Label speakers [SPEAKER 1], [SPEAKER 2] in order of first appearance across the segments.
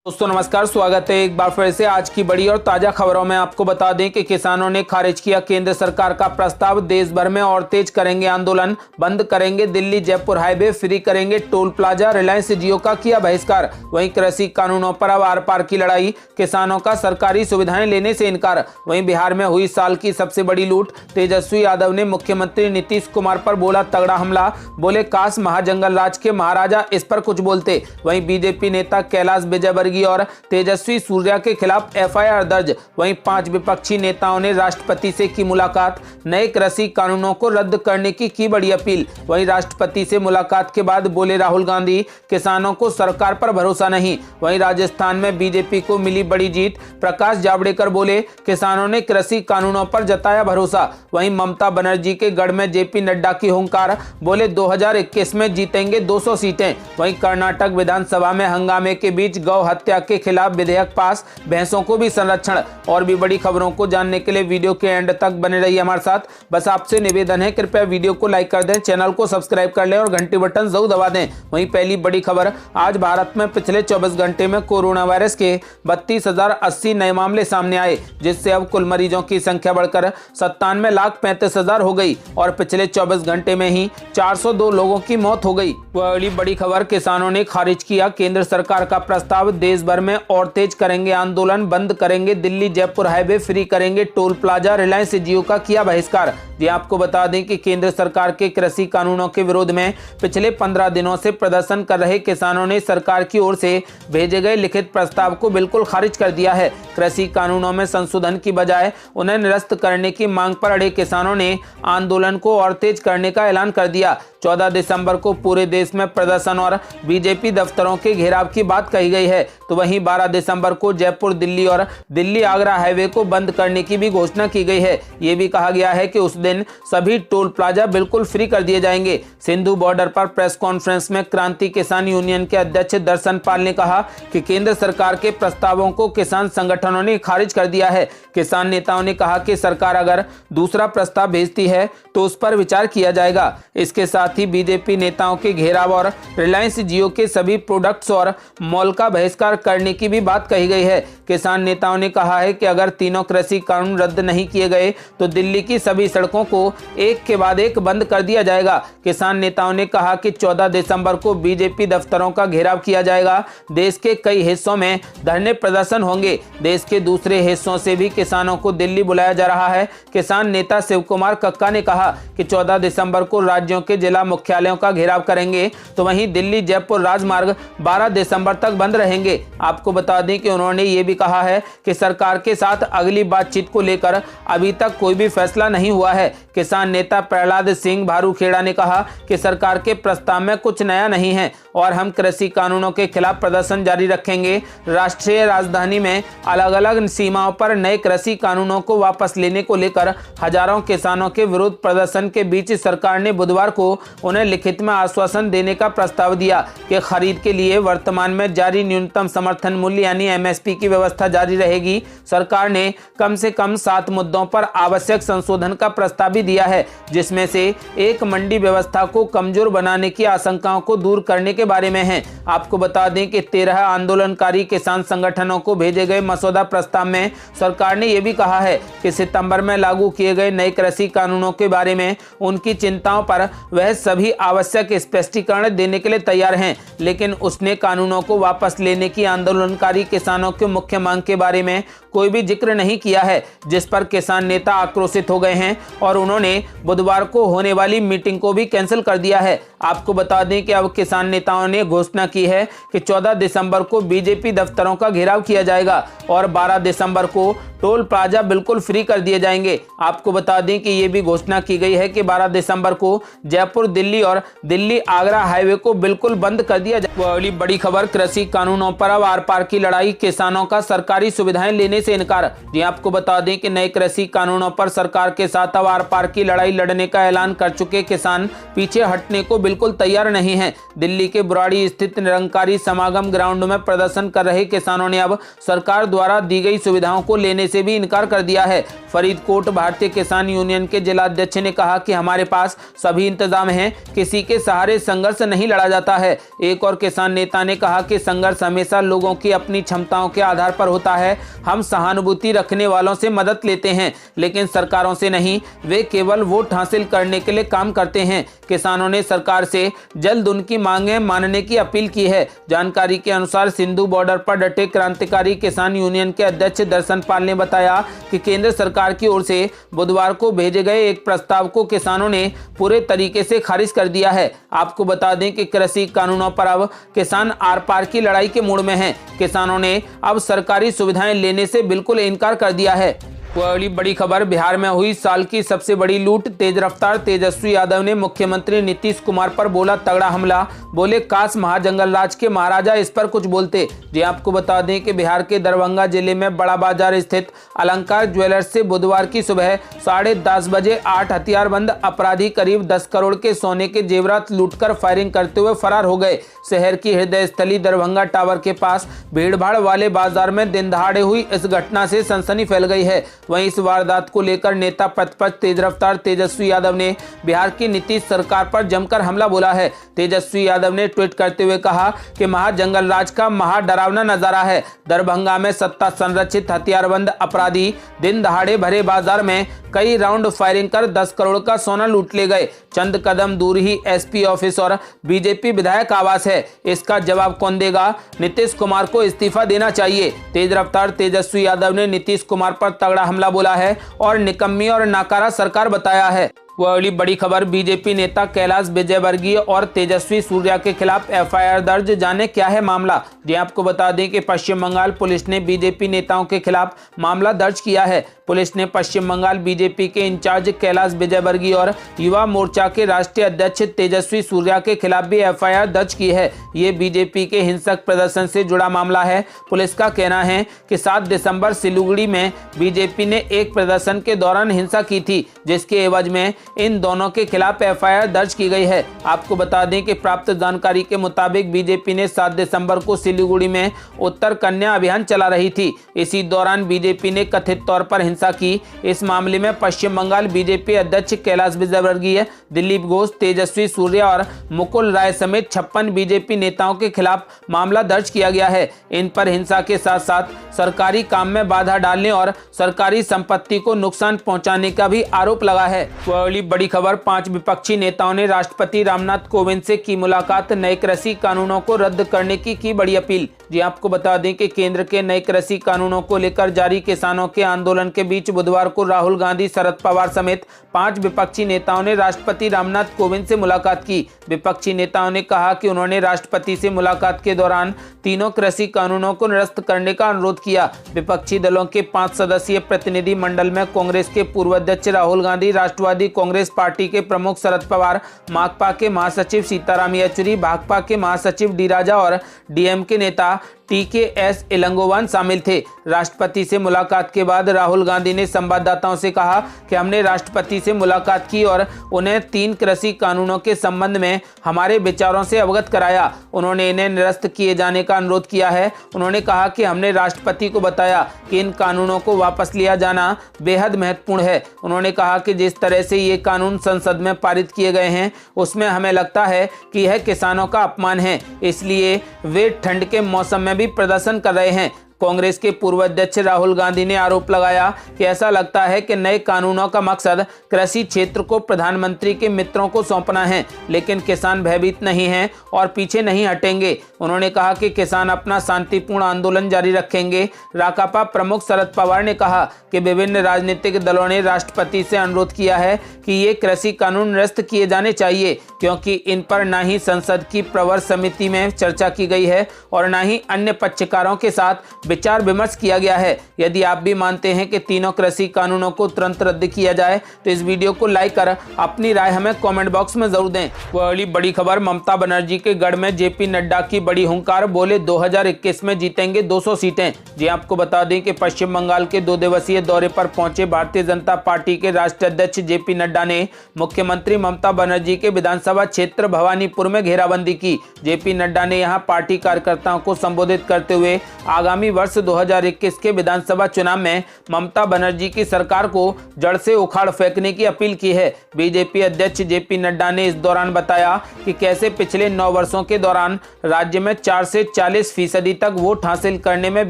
[SPEAKER 1] दोस्तों नमस्कार, स्वागत है एक बार फिर से आज की बड़ी और ताजा खबरों में। आपको बता दें कि किसानों ने खारिज किया केंद्र सरकार का प्रस्ताव। देश भर में और तेज करेंगे आंदोलन, बंद करेंगे दिल्ली जयपुर हाईवे, फ्री करेंगे टोल प्लाजा, रिलायंस जियो का किया बहिष्कार। वहीं कृषि कानूनों पर अब आर पार की लड़ाई, किसानों का सरकारी सुविधाएं लेने से इनकार। वहीं बिहार में हुई साल की सबसे बड़ी लूट, तेजस्वी यादव ने मुख्यमंत्री नीतीश कुमार पर बोला तगड़ा हमला, बोले काश महाजंगल राज के महाराजा इस पर कुछ बोलते। वहीं बीजेपी नेता कैलाश विजयवर्गीय और तेजस्वी सूर्या के खिलाफ एफआईआर दर्ज। वहीं 5 विपक्षी नेताओं ने राष्ट्रपति से की मुलाकात, नए कृषि कानूनों को रद्द करने की बड़ी अपील। वहीं राष्ट्रपति से मुलाकात के बाद बोले राहुल गांधी, किसानों को सरकार पर भरोसा नहीं। वहीं राजस्थान में बीजेपी को मिली बड़ी जीत, प्रकाश जावड़ेकर बोले किसानों ने कृषि कानूनों पर जताया भरोसा। वहीं ममता बनर्जी के गढ़ में जेपी नड्डा की हुंकार, बोले 2021 में जीतेंगे 200 सीटें। वहीं कर्नाटक विधानसभा में हंगामे के बीच गौ हत्या के खिलाफ विधेयक पास, भैंसों को भी संरक्षण। और भी बड़ी खबरों को जानने के लिए वीडियो के एंड तक बने रहिए हमारे साथ। बस आपसे निवेदन है, कृपया वीडियो को लाइक कर दें, चैनल को सब्सक्राइब कर लें और घंटी बटन जरूर दबा दें। वहीं पहली बड़ी खबर, आज भारत में पिछले 24 घंटे में कोरोना वायरस के 32,080 नए मामले सामने आए, जिससे अब कुल मरीजों की संख्या बढ़कर 97,35,000 हो गई और पिछले 24 घंटे में ही 402 लोगों की मौत हो गई। अगली बड़ी खबर, किसानों ने खारिज किया केंद्र सरकार का प्रस्ताव। देश भर में और तेज करेंगे आंदोलन, बंद करेंगे दिल्ली जयपुर हाईवे, फ्री करेंगे टोल प्लाजा, रिलायंस जियो का किया बहिष्कार। जी आपको बता दें कि केंद्र सरकार के कृषि कानूनों के विरोध में पिछले 15 दिनों से प्रदर्शन कर रहे किसानों ने सरकार की ओर से भेजे गए लिखित प्रस्ताव को बिल्कुल खारिज कर दिया है। कृषि कानूनों में संशोधन की बजाय उन्हें निरस्त करने की मांग पर अड़े किसानों ने आंदोलन को और तेज करने का ऐलान कर दिया। 14 दिसंबर को पूरे देश में प्रदर्शन और बीजेपी दफ्तरों के घेराव की बात कही गई है। तो वहीं 12 दिसंबर को जयपुर दिल्ली और दिल्ली आगरा हाईवे को बंद करने की भी घोषणा की गई है। ये भी कहा गया है कि उस दिन सभी टोल प्लाजा बिल्कुल फ्री कर दिए जाएंगे। सिंधु बॉर्डर पर प्रेस कॉन्फ्रेंस में क्रांति किसान यूनियन के अध्यक्ष दर्शन पाल ने कहा कि केंद्र सरकार के प्रस्तावों को किसान संगठनों ने खारिज कर दिया है। किसान नेताओं ने कहा कि सरकार अगर दूसरा प्रस्ताव भेजती है तो उस पर विचार किया जाएगा। इसके साथ ही बीजेपी नेताओं के घेराव और रिलायंस जियो के सभी प्रोडक्ट्स और मॉल का बहिष्कार करने की भी बात कही गई है। किसान नेताओं ने कहा है कि अगर तीनों कृषि कानून रद्द नहीं किए गए तो दिल्ली की सभी सड़कों को एक के बाद एक बंद कर दिया जाएगा। किसान नेताओं ने कहा कि 14 दिसंबर को बीजेपी दफ्तरों का घेराव किया जाएगा। देश के कई हिस्सों में धरने प्रदर्शन होंगे। देश के दूसरे हिस्सों से भी किसानों को दिल्ली बुलाया जा रहा है। किसान नेता शिव कुमार कक्का ने कहा कि 14 दिसंबर को राज्यों के जिला मुख्यालयों का घेराव करेंगे, तो वहीं दिल्ली जयपुर राजमार्ग 12 दिसंबर तक बंद रहेंगे। आपको बता दें कि उन्होंने ये भी कहा है कि सरकार के साथ अगली बातचीत को लेकर अभी तक कोई भी फैसला नहीं हुआ है। किसान नेता प्रहलाद सिंह भारूखेड़ा ने कहा कि सरकार के प्रस्ताव में कुछ नया नहीं है और हम कृषि कानूनों के खिलाफ प्रदर्शन जारी रखेंगे। राष्ट्रीय राजधानी में अलग अलग सीमाओं पर नए कृषि कानूनों को वापस लेने को लेकर हजारों किसानों के विरोध प्रदर्शन के बीच सरकार ने बुधवार को उन्हें लिखित में आश्वासन देने का प्रस्ताव दिया कि खरीद के लिए वर्तमान में जारी न्यूनतम समर्थन मूल्य यानी एमएसपी की व्यवस्था जारी रहेगी। सरकार ने कम से कम 7 मुद्दों पर आवश्यक संशोधन का प्रस्ताव भी दिया है, जिसमें से एक मंडी व्यवस्था को कमजोर बनाने की आशंकाओं को दूर करने के बारे में है। आपको बता दें कि 13 आंदोलनकारी किसान संगठनों को भेजे गए मसौदा प्रस्ताव में सरकार ने यह भी कहा है कि सितंबर में लागू किए गए नए कृषि कानूनों के बारे में उनकी चिंताओं पर वह सभी आवश्यक स्पष्टीकरण देने के लिए तैयार हैं, लेकिन उसने कानूनों को वापस लेने की आंदोलनकारी किसानों के मुख्य मांग के बारे में कोई भी जिक्र नहीं किया है, जिस पर किसान नेता आक्रोशित हो गए हैं और उन्होंने बुधवार को होने वाली मीटिंग को भी कैंसिल कर दिया है। आपको बता दें कि अब किसान नेताओं ने घोषणा की है कि 14 दिसंबर को बीजेपी दफ्तरों का घेराव किया जाएगा और 12 दिसंबर को टोल प्लाजा बिल्कुल फ्री कर दिए जाएंगे। आपको बता दें कि ये भी घोषणा की गई है कि 12 दिसंबर को जयपुर दिल्ली और दिल्ली आगरा हाईवे को बिल्कुल बंद कर दिया जाएगा। अगली बड़ी खबर, कृषि कानूनों पर अब आर पार की लड़ाई, किसानों का सरकारी सुविधाएं लेने से इनकार। जी आपको बता दें कि नए कृषि कानूनों पर सरकार के साथ अब आर पार की लड़ाई लड़ने का ऐलान कर चुके किसान पीछे हटने को बिल्कुल तैयार नहीं है। दिल्ली के बुराड़ी स्थित निरंकारी समागम ग्राउंड में प्रदर्शन कर रहे किसानों ने अब सरकार द्वारा दी गई सुविधाओं को लेने से भी इनकार कर दिया है। फरीदकोट भारतीय किसान यूनियन के जिला अध्यक्ष ने कहा कि हमारे पास सभी इंतजाम हैं, किसी के सहारे संघर्ष नहीं लड़ा जाता है। एक और किसान नेता ने कहा कि संघर्ष हमेशा लोगों की अपनी क्षमताओं के आधार पर होता है। हम सहानुभूति रखने वालों से मदद लेते हैं, लेकिन सरकारों से नहीं। वे केवल वोट हासिल करने के लिए काम करते हैं। किसानों ने सरकार से जल्द उनकी मांगें मानने की अपील की है। जानकारी के अनुसार सिंधु बॉर्डर पर डटे क्रांतिकारी किसान यूनियन के अध्यक्ष दर्शन पाल ने बताया कि केंद्र सरकार की ओर से बुधवार को भेजे गए एक प्रस्ताव को किसानों ने पूरे तरीके से खारिज कर दिया है। आपको बता दें कि कृषि कानूनों पर अब किसान आर पार की लड़ाई के मूड में हैं। किसानों ने अब सरकारी सुविधाएं लेने से बिल्कुल इनकार कर दिया है। अगली बड़ी खबर, बिहार में हुई साल की सबसे बड़ी लूट। तेज रफ्तार तेजस्वी यादव ने मुख्यमंत्री नीतीश कुमार पर बोला तगड़ा हमला। बोले काश महाजंगल राज के महाराजा इस पर कुछ बोलते। जी आपको बता दें कि बिहार के दरभंगा जिले में बड़ा बाजार स्थित अलंकार ज्वेलर्स से बुधवार की सुबह 10:30 बजे 8 हथियारबंद अपराधी करीब 10 करोड़ के सोने के जेवरात लूटकर फायरिंग करते हुए फरार हो गए। शहर की हृदय स्थली दरभंगा टावर के पास भीड़भाड़ वाले बाजार में दिन दहाड़े हुई इस घटना से सनसनी फैल गई है। वहीं इस वारदात को लेकर नेता प्रतिपक्ष तेज रफ्तार तेजस्वी यादव ने बिहार की नीतीश सरकार पर जमकर हमला बोला है। तेजस्वी यादव ने ट्वीट करते हुए कहा कि महाजंगल राज का महा डरावना नजारा है। दरभंगा में सत्ता संरक्षित हथियारबंद अपराधी दिन दहाड़े भरे बाजार में कई राउंड फायरिंग कर 10 करोड़ का सोना लूट ले गए। चंद कदम दूर ही एसपी ऑफिस और बीजेपी विधायक आवास है। इसका जवाब कौन देगा? नीतीश कुमार को इस्तीफा देना चाहिए। तेज रफ्तार तेजस्वी यादव ने नीतीश कुमार पर तगड़ा हमला बोला है और निकम्मी और नाकारा सरकार बताया है। वह अगली बड़ी खबर, बीजेपी नेता कैलाश विजयवर्गीय और तेजस्वी सूर्या के खिलाफ एफआईआर दर्ज। जाने क्या है मामला? जी आपको बता दें कि पश्चिम बंगाल पुलिस ने बीजेपी नेताओं के खिलाफ मामला दर्ज किया है। पुलिस ने पश्चिम बंगाल बीजेपी के इंचार्ज कैलाश विजयवर्गीय और युवा मोर्चा के राष्ट्रीय अध्यक्ष तेजस्वी सूर्या के खिलाफ भी एफआईआर दर्ज की है। ये बीजेपी के हिंसक प्रदर्शन से जुड़ा मामला है। पुलिस का कहना है कि 7 दिसंबर सिलीगुड़ी में बीजेपी ने एक प्रदर्शन के दौरान हिंसा की थी, जिसके एवज में इन दोनों के खिलाफ एफआईआर दर्ज की गई है। आपको बता दें कि प्राप्त जानकारी के मुताबिक बीजेपी ने 7 दिसंबर को सिलीगुड़ी में उत्तर कन्या अभियान चला रही थी। इसी दौरान बीजेपी ने कथित तौर पर हिंसा की। इस मामले में पश्चिम बंगाल बीजेपी अध्यक्ष कैलाश विजयवर्गीय, दिलीप घोष, तेजस्वी सूर्या और मुकुल राय समेत 56 बीजेपी नेताओं के खिलाफ मामला दर्ज किया गया है। इन पर हिंसा के साथ साथ सरकारी काम में बाधा डालने और सरकारी संपत्ति को नुकसान पहुंचाने का भी आरोप लगा है। अगली बड़ी खबर, 5 विपक्षी नेताओं ने राष्ट्रपति रामनाथ कोविंद से की मुलाकात। नए कृषि कानूनों को रद्द करने की बड़ी अपील। जी आपको बता दें कि केंद्र के नए कृषि कानूनों को लेकर जारी किसानों के आंदोलन के बीच बुधवार को राहुल गांधी, शरद पवार समेत 5 विपक्षी नेताओं ने राष्ट्रपति रामनाथ कोविंद से मुलाकात की। विपक्षी नेताओं ने कहा कि उन्होंने राष्ट्रपति से मुलाकात के दौरान तीनों कृषि कानूनों को निरस्त करने का अनुरोध किया। विपक्षी दलों के 5 सदस्यीय प्रतिनिधि मंडल में कांग्रेस के पूर्व अध्यक्ष राहुल गांधी, राष्ट्रवादी कांग्रेस पार्टी के प्रमुख शरद पवार, माकपा के महासचिव सीताराम येचुरी, भाकपा के महासचिव डी राजा और डीएमके नेता टीकेएस इलंगोवान शामिल थे। राष्ट्रपति से मुलाकात के बाद राहुल गांधी ने संवाददाताओं से कहा कि हमने राष्ट्रपति से मुलाकात की और उन्हें 3 कृषि कानूनों के संबंध में हमारे विचारों से अवगत कराया। उन्होंने इन्हें निरस्त किए जाने का अनुरोध किया है। उन्होंने कहा कि हमने राष्ट्रपति को बताया कि इन कानूनों को वापस लिया जाना बेहद महत्वपूर्ण है। उन्होंने कहा कि जिस तरह से ये कानून संसद में पारित किए गए हैं, उसमें हमें लगता है कि यह किसानों का अपमान है, इसलिए वे ठंड के मौसम में भी प्रदर्शन कर रहे हैं। कांग्रेस के पूर्व अध्यक्ष राहुल गांधी ने आरोप लगाया कि ऐसा लगता है कि नए कानूनों का मकसद कृषि क्षेत्र को प्रधानमंत्री के मित्रों को सौंपना है, लेकिन किसान भयभीत नहीं हैं और पीछे नहीं हटेंगे। उन्होंने कहा कि किसान अपना शांतिपूर्ण आंदोलन जारी रखेंगे। राकापा प्रमुख शरद पवार ने कहा कि विभिन्न राजनीतिक दलों ने राष्ट्रपति से अनुरोध किया है कि ये कृषि कानून निरस्त किए जाने चाहिए, क्योंकि इन पर न ही संसद की प्रवर समिति में चर्चा की गई है और न ही अन्य पक्षकारों के साथ विचार विमर्श किया गया है। यदि आप भी मानते हैं कि तीनों कृषि कानूनों को तुरंत रद्द किया जाए तो इस वीडियो को लाइक कर अपनी राय हमें कमेंट बॉक्स में जरूर दें। वह अगली बड़ी खबर, ममता बनर्जी के गढ़ में जेपी नड्डा की बड़ी हुंकार, बोले 2021 में जीतेंगे 200 सीटें। जी आपको बता दें कि पश्चिम बंगाल के 2 दिवसीय दौरे पर पहुंचे भारतीय जनता पार्टी के राष्ट्रीय अध्यक्ष जेपी नड्डा ने मुख्यमंत्री ममता बनर्जी के विधानसभा क्षेत्र भवानीपुर में घेराबंदी की। जेपी नड्डा ने यहां पार्टी कार्यकर्ताओं को संबोधित करते हुए आगामी वर्ष 2021 के विधानसभा चुनाव में ममता बनर्जी की सरकार को जड़ से उखाड़ फेंकने की अपील की है। बीजेपी अध्यक्ष जेपी नड्डा ने इस दौरान बताया कि कैसे पिछले 9 वर्षों के दौरान राज्य में 4 से 40% तक वोट हासिल करने में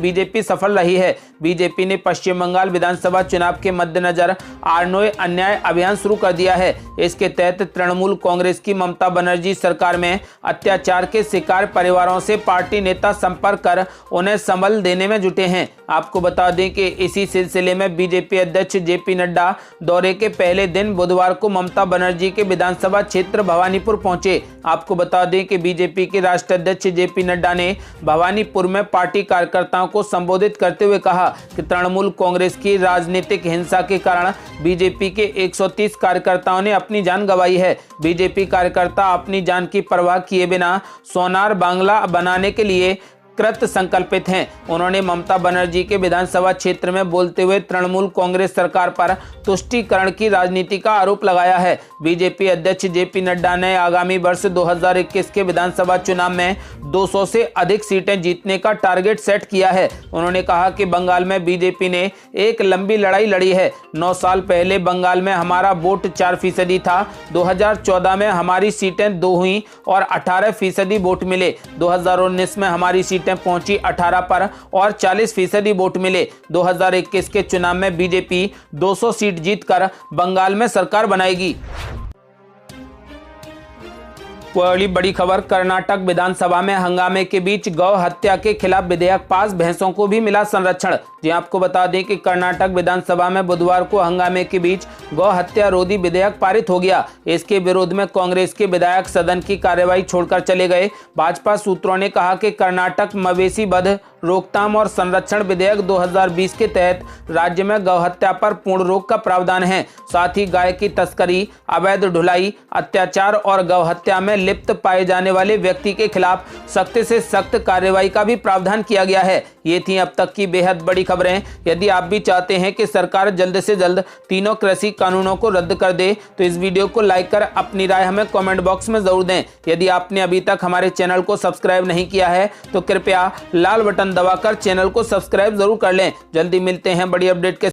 [SPEAKER 1] बीजेपी सफल रही है। बीजेपी ने पश्चिम बंगाल विधानसभा चुनाव के मद्देनजर आर्नोए अन्याय अभियान शुरू कर दिया है। इसके तहत तृणमूल कांग्रेस की ममता बनर्जी सरकार में अत्याचार के शिकार परिवारों से पार्टी नेता संपर्क कर उन्हें संबल देने में जुटे हैं। आपको बता दें कि इसी सिलसिले में बीजेपी अध्यक्ष जेपी नड्डा दौरे के पहले दिन बुधवार को ममता बनर्जी के विधानसभा क्षेत्र भवानीपुर पहुंचे। आपको बता दें कि बीजेपी के राष्ट्रीय अध्यक्ष जेपी नड्डा ने भवानीपुर में पार्टी कार्यकर्ताओं को संबोधित करते हुए कहा कि तृणमूल कांग्रेस की राजनीतिक हिंसा के कारण बीजेपी के 130 कार्यकर्ताओं ने अपनी जान गंवाई है। बीजेपी कार्यकर्ता अपनी जान की परवाह किए बिना सोनार बांग्ला बनाने के लिए कृत संकल्पित हैं। उन्होंने ममता बनर्जी के विधानसभा क्षेत्र में बोलते हुए तृणमूल कांग्रेस सरकार पर तुष्टीकरण की राजनीति का आरोप लगाया है। बीजेपी अध्यक्ष जेपी नड्डा ने आगामी वर्ष 2021 के विधानसभा चुनाव में 200 से अधिक सीटें जीतने का टारगेट सेट किया है। उन्होंने कहा कि बंगाल में बीजेपी ने एक लंबी लड़ाई लड़ी है। 9 साल पहले बंगाल में हमारा वोट 4% था। 2014 में हमारी सीटें 2 हुई और 18% वोट मिले। 2019 में हमारी सीटें पहुंची 18 पर और 40% वोट मिले। 2021 के चुनाव में बीजेपी 200 सीट जीतकर बंगाल में सरकार बनाएगी। अगली बड़ी खबर, कर्नाटक विधानसभा में हंगामे के बीच गौ हत्या के खिलाफ विधेयक पास, भैंसों को भी मिला संरक्षण। जी आपको बता दें कि कर्नाटक विधानसभा में बुधवार को हंगामे के बीच गौ हत्या रोधी विधेयक पारित हो गया। इसके विरोध में कांग्रेस के विधायक सदन की कार्यवाही छोड़कर चले गए। भाजपा सूत्रों ने कहा कि कर्नाटक मवेशी वध रोकथाम और संरक्षण विधेयक 2020 के तहत राज्य में गौ हत्या पर पूर्ण रोक का प्रावधान है। साथ ही गाय की तस्करी, अवैध ढुलाई, अत्याचार और गौ हत्या में लिप्त पाए जाने वाले व्यक्ति के खिलाफ सख्त से सख्त कार्रवाई का भी प्रावधान किया गया है। ये थी अब तक की बेहद बड़ी खबरें। यदि आप भी चाहते हैं कि सरकार जल्द से जल्द तीनों कृषि कानूनों को रद्द कर दे तो इस वीडियो को लाइक कर अपनी राय हमें कमेंट बॉक्स में जरूर दें। यदि आपने अभी तक हमारे चैनल को सब्सक्राइब नहीं किया है तो कृपया लाल बटन दबाकर चैनल को सब्सक्राइब जरूर कर लें। जल्दी मिलते हैं बड़ी अपडेट के